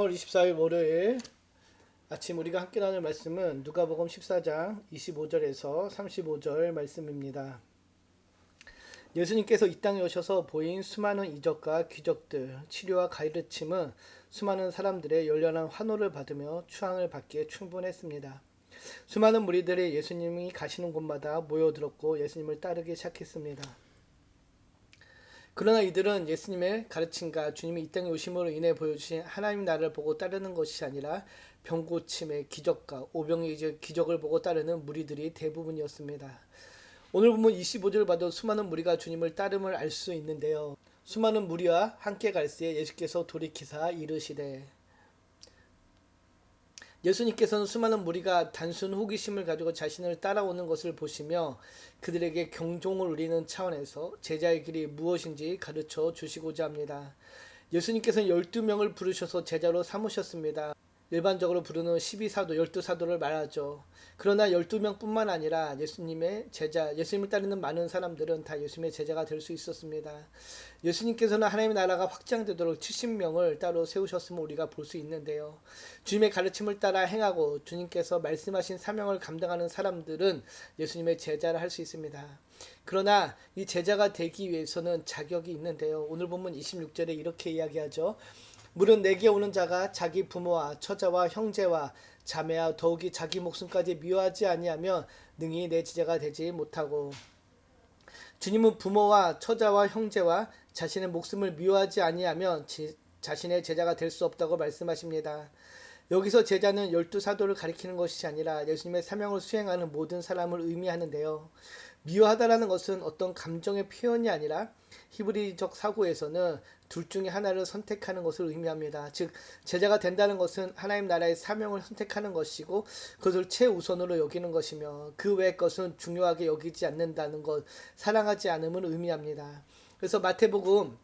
3월 24일 월요일 아침 우리가 함께 나눌 말씀은 누가복음 14장 25절에서 35절 말씀입니다. 예수님께서 이 땅에 오셔서 보인 수많은 이적과 기적들, 치료와 가르침은 수많은 사람들의 열렬한 환호를 받으며 추앙을 받기에 충분했습니다. 수많은 무리들이 예수님이 가시는 곳마다 모여들었고 예수님을 따르기 시작했습니다. 그러나 이들은 예수님의 가르침과 주님이 이 땅에 오심으로 인해 보여주신 하나님 나라를 보고 따르는 것이 아니라 병고침의 기적과 오병이의 기적을 보고 따르는 무리들이 대부분이었습니다. 오늘 보면 25절 봐도 수많은 무리가 주님을 따름을 알 수 있는데요. 수많은 무리와 함께 갈새 예수께서 돌이키사 이르시되, 예수님께서는 수많은 무리가 단순 호기심을 가지고 자신을 따라오는 것을 보시며 그들에게 경종을 울리는 차원에서 제자의 길이 무엇인지 가르쳐 주시고자 합니다. 예수님께서는 12명을 부르셔서 제자로 삼으셨습니다. 일반적으로 부르는 12사도, 12사도를 말하죠. 그러나 12명뿐만 아니라 예수님의 제자, 예수님을 따르는 많은 사람들은 다 예수님의 제자가 될 수 있었습니다. 예수님께서는 하나님의 나라가 확장되도록 70명을 따로 세우셨음을 우리가 볼 수 있는데요. 주님의 가르침을 따라 행하고 주님께서 말씀하신 사명을 감당하는 사람들은 예수님의 제자를 할 수 있습니다. 그러나 이 제자가 되기 위해서는 자격이 있는데요. 오늘 본문 26절에 이렇게 이야기하죠. 물은 내게 오는 자가 자기 부모와 처자와 형제와 자매와 더욱이 자기 목숨까지 미워하지 아니하면 능히 내 제자가 되지 못하고, 주님은 부모와 처자와 형제와 자신의 목숨을 미워하지 아니하면 자신의 제자가 될 수 없다고 말씀하십니다. 여기서 제자는 12사도를 가리키는 것이 아니라 예수님의 사명을 수행하는 모든 사람을 의미하는데요. 미워하다라는 것은 어떤 감정의 표현이 아니라 히브리적 사고에서는 둘 중에 하나를 선택하는 것을 의미합니다. 즉 제자가 된다는 것은 하나님 나라의 사명을 선택하는 것이고 그것을 최우선으로 여기는 것이며 그 외의 것은 중요하게 여기지 않는다는 것, 사랑하지 않음을 의미합니다. 그래서 마태복음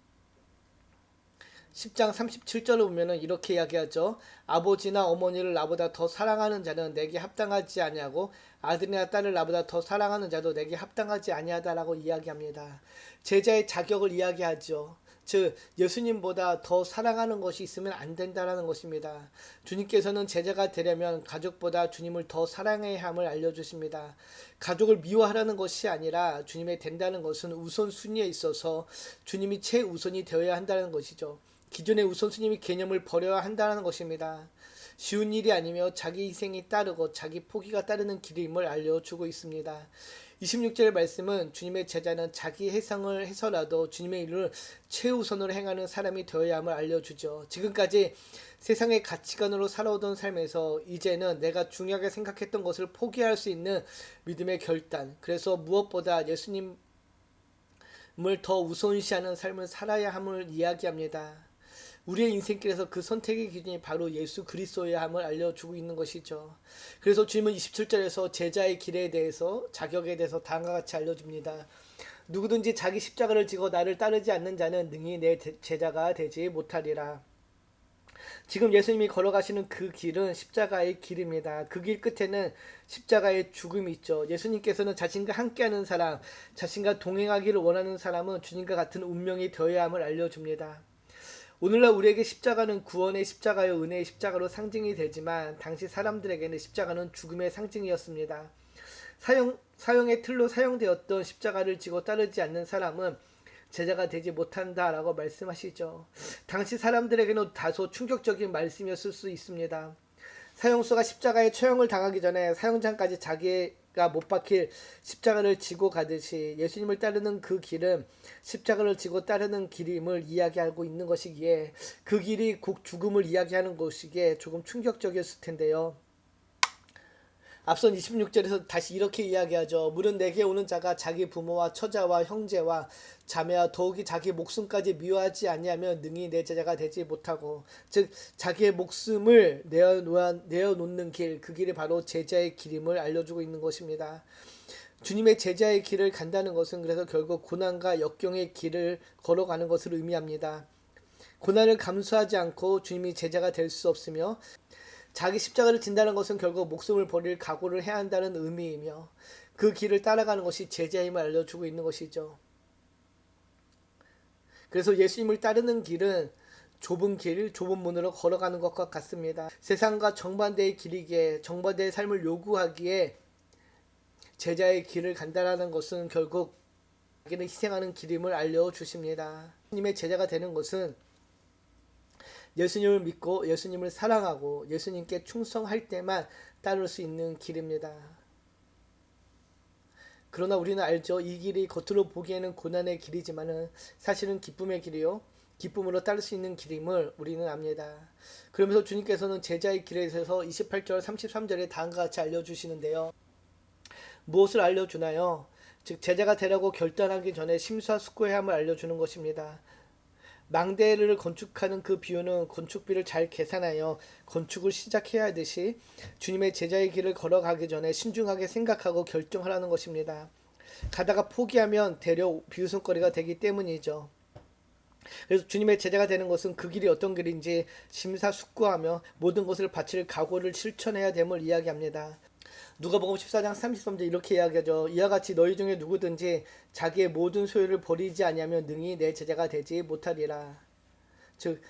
10장 37절을 보면은 이렇게 이야기하죠. 아버지나 어머니를 나보다 더 사랑하는 자는 내게 합당하지 아니하고 아들이나 딸을 나보다 더 사랑하는 자도 내게 합당하지 아니하다라고 이야기합니다. 제자의 자격을 이야기하죠. 즉 예수님보다 더 사랑하는 것이 있으면 안 된다라는 것입니다. 주님께서는 제자가 되려면 가족보다 주님을 더 사랑해야 함을 알려주십니다. 가족을 미워하라는 것이 아니라 주님의 된다는 것은 우선순위에 있어서 주님이 최우선이 되어야 한다는 것이죠. 기존의 우선순위 개념을 버려야 한다는 것입니다. 쉬운 일이 아니며 자기 희생이 따르고 자기 포기가 따르는 길임을 알려주고 있습니다. 26절의 말씀은 주님의 제자는 자기 해상을 해서라도 주님의 일을 최우선으로 행하는 사람이 되어야 함을 알려주죠. 지금까지 세상의 가치관으로 살아오던 삶에서 이제는 내가 중요하게 생각했던 것을 포기할 수 있는 믿음의 결단, 그래서 무엇보다 예수님을 더 우선시하는 삶을 살아야 함을 이야기합니다. 우리의 인생길에서 그 선택의 기준이 바로 예수 그리스도여야 함을 알려주고 있는 것이죠. 그래서 주님은 27절에서 제자의 길에 대해서, 자격에 대해서 다음과 같이 알려줍니다. 누구든지 자기 십자가를 지고 나를 따르지 않는 자는 능히 내 제자가 되지 못하리라. 지금 예수님이 걸어가시는 그 길은 십자가의 길입니다. 그 길 끝에는 십자가의 죽음이 있죠. 예수님께서는 자신과 함께하는 사람, 자신과 동행하기를 원하는 사람은 주님과 같은 운명이 되어야 함을 알려줍니다. 오늘날 우리에게 십자가는 구원의 십자가요 은혜의 십자가로 상징이 되지만 당시 사람들에게는 십자가는 죽음의 상징이었습니다. 사형의 틀로 사용되었던 십자가를 지고 따르지 않는 사람은 제자가 되지 못한다라고 말씀하시죠. 당시 사람들에게는 다소 충격적인 말씀이었을 수 있습니다. 사형수가 십자가에 처형을 당하기 전에 사형장까지 자기가 못 박힐 십자가를 지고 가듯이 예수님을 따르는 그 길은 십자가를 지고 따르는 길임을 이야기하고 있는 것이기에 그 길이 곧 죽음을 이야기하는 것이기에 조금 충격적이었을 텐데요. 앞선 26절에서 다시 이렇게 이야기하죠. 물은 내게 오는 자가 자기 부모와 처자와 형제와 자매와 더욱이 자기 목숨까지 미워하지 아니하면 능히 내 제자가 되지 못하고, 즉 자기의 목숨을 내어놓는 길, 그 길이 바로 제자의 길임을 알려주고 있는 것입니다. 주님의 제자의 길을 간다는 것은 그래서 결국 고난과 역경의 길을 걸어가는 것을 의미합니다. 고난을 감수하지 않고 주님이 제자가 될 수 없으며 자기 십자가를 진다는 것은 결국 목숨을 버릴 각오를 해야 한다는 의미이며 그 길을 따라가는 것이 제자임을 알려주고 있는 것이죠. 그래서 예수님을 따르는 길은 좁은 길, 좁은 문으로 걸어가는 것과 같습니다. 세상과 정반대의 길이기에 정반대의 삶을 요구하기에 제자의 길을 간다라는 것은 결국 자기는 희생하는 길임을 알려주십니다. 예수님의 제자가 되는 것은 예수님을 믿고 예수님을 사랑하고 예수님께 충성할 때만 따를 수 있는 길입니다. 그러나 우리는 알죠. 이 길이 겉으로 보기에는 고난의 길이지만은 사실은 기쁨의 길이요. 기쁨으로 따를 수 있는 길임을 우리는 압니다. 그러면서 주님께서는 제자의 길에 대해서 28절 33절에 다음과 같이 알려주시는데요. 무엇을 알려주나요? 즉 제자가 되라고 결단하기 전에 심사숙고해야 함을 알려주는 것입니다. 망대를 건축하는 그 비유는 건축비를 잘 계산하여 건축을 시작해야 하듯이 주님의 제자의 길을 걸어가기 전에 신중하게 생각하고 결정하라는 것입니다. 가다가 포기하면 되려 비웃음거리가 되기 때문이죠. 그래서 주님의 제자가 되는 것은 그 길이 어떤 길인지 심사숙고하며 모든 것을 바칠 각오를 실천해야 됨을 이야기합니다. 누가복음 14장 33절 이렇게 이야기하죠. 이와 같이 너희 중에 누구든지 자기의 모든 소유를 버리지 아니하면 능히 내 제자가 되지 못하리라. 즉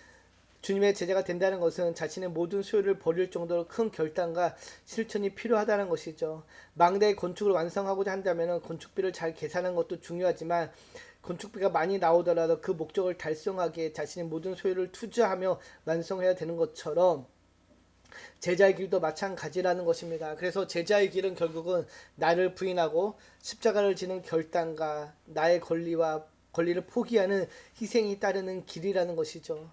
주님의 제자가 된다는 것은 자신의 모든 소유를 버릴 정도로 큰 결단과 실천이 필요하다는 것이죠. 망대의 건축을 완성하고자 한다면 건축비를 잘 계산하는 것도 중요하지만 건축비가 많이 나오더라도 그 목적을 달성하기에 자신의 모든 소유를 투자하며 완성해야 되는 것처럼 제자의 길도 마찬가지라는 것입니다. 그래서 제자의 길은 결국은 나를 부인하고 십자가를 지는 결단과 나의 권리를 포기하는 희생이 따르는 길이라는 것이죠.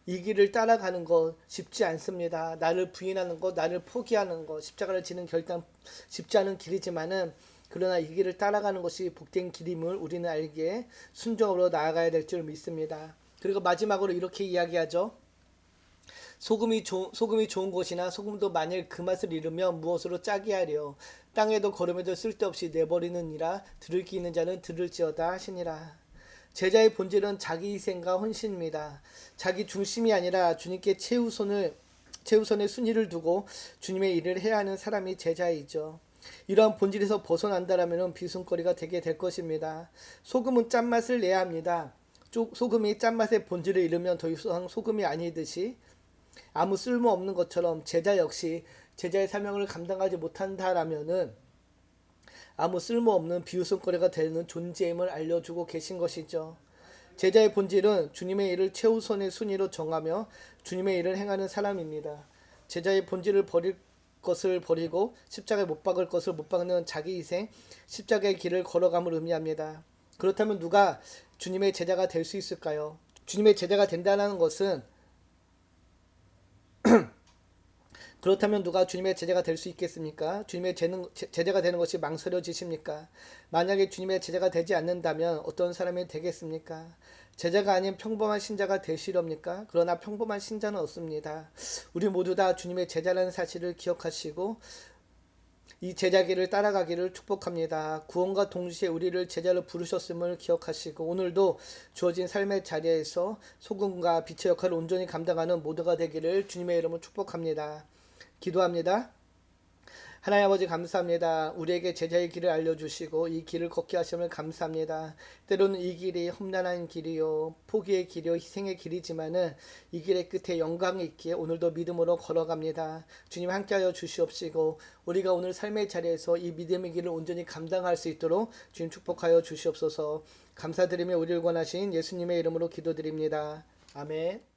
이 길을 따라가는 것 쉽지 않습니다. 나를 부인하는 것, 나를 포기하는 것, 십자가를 지는 결단 쉽지 않은 길이지만은 그러나 이 길을 따라가는 것이 복된 길임을 우리는 알기에 순종으로 나아가야 될 줄 믿습니다. 그리고 마지막으로 이렇게 이야기하죠. 소금이 좋은 것이나 소금도 만일 그 맛을 잃으면 무엇으로 짜게 하려 땅에도 거름에도 쓸데없이 내버리느니라 들을 귀 있는 자는 들을지어다 하시니라. 제자의 본질은 자기 희생과 헌신입니다. 자기 중심이 아니라 주님께 최우선의 순위를 두고 주님의 일을 해야 하는 사람이 제자이죠. 이러한 본질에서 벗어난다라면 비웃음거리가 되게 될 것입니다. 소금은 짠맛을 내야 합니다. 소금이 짠맛의 본질을 잃으면 더 이상 소금이 아니듯이 아무 쓸모없는 것처럼 제자 역시 제자의 사명을 감당하지 못한다라면은 아무 쓸모없는 비웃음거리가 되는 존재임을 알려주고 계신 것이죠. 제자의 본질은 주님의 일을 최우선의 순위로 정하며 주님의 일을 행하는 사람입니다. 제자의 본질을 버릴 것을 버리고 십자가에 못 박을 것을 못 박는 자기 희생, 십자가의 길을 걸어감을 의미합니다. 그렇다면 누가 주님의 제자가 될 수 있을까요? 주님의 제자가 된다는 것은 그렇다면 누가 주님의 제자가 될 수 있겠습니까? 주님의 제자가 되는 것이 망설여지십니까? 만약에 주님의 제자가 되지 않는다면 어떤 사람이 되겠습니까? 제자가 아닌 평범한 신자가 되시렵니까? 그러나 평범한 신자는 없습니다. 우리 모두 다 주님의 제자라는 사실을 기억하시고 이 제자길을 따라가기를 축복합니다. 구원과 동시에 우리를 제자로 부르셨음을 기억하시고 오늘도 주어진 삶의 자리에서 소금과 빛의 역할을 온전히 감당하는 모두가 되기를 주님의 이름으로 축복합니다. 기도합니다. 하나님 아버지 감사합니다. 우리에게 제자의 길을 알려주시고 이 길을 걷게 하심을 감사합니다. 때로는 이 길이 험난한 길이요 포기의 길이요 희생의 길이지만은 이 길의 끝에 영광이 있기에 오늘도 믿음으로 걸어갑니다. 주님 함께하여 주시옵시고 우리가 오늘 삶의 자리에서 이 믿음의 길을 온전히 감당할 수 있도록 주님 축복하여 주시옵소서. 감사드리며 우리를 권하신 예수님의 이름으로 기도드립니다. 아멘.